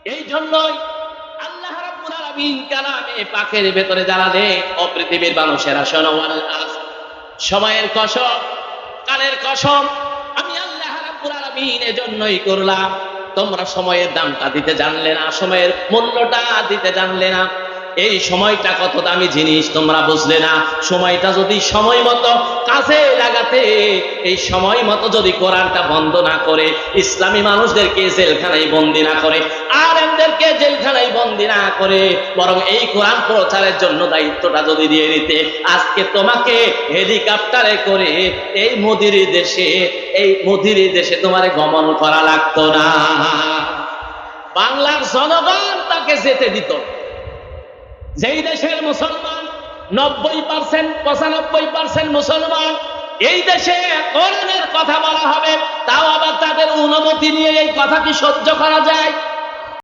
এই জন্যই আল্লাহ রাব্বুল আলামিন কালামে পাকের ভেতরে জানালেন, ও পৃথিবীর মানুষেরা শোনো, সময়ের কসম, কালের কসম, আমি আল্লাহ রাব্বুল আলামিন এজন্যই করলাম, তোমরা সময়ের দামটা দিতে জানলে না, সময়ের মূল্যটা দিতে জানলে না। এই সময়টা কত দামি জিনিস তোমরা বুঝলে না। সময়টা যদি সময় মতো কাজে লাগাতে, এই সময় মতো যদি কোরআনটা বন্ধ না করে, ইসলামী মানুষদেরকে জেলখানায় বন্দি না করে, আলেমদেরকে জেলখানায় বন্দি না করে, বরং এই কোরআন প্রচারের জন্য দায়িত্বটা যদি দিয়ে দিতে, আজকে তোমাকে হেলিকপ্টারে করে এই মোদির দেশে তোমার গমন করা লাগতো না। বাংলার জনগণ তাকে যেতে দিত। যেই দেশের মুসলমান 90% 95% মুসলমান, এই দেশে কোরআনের কথা বলা হবে, তাও আবার তাদের অনুমতি নিয়ে এই কথা কি সহ্য করা যায়?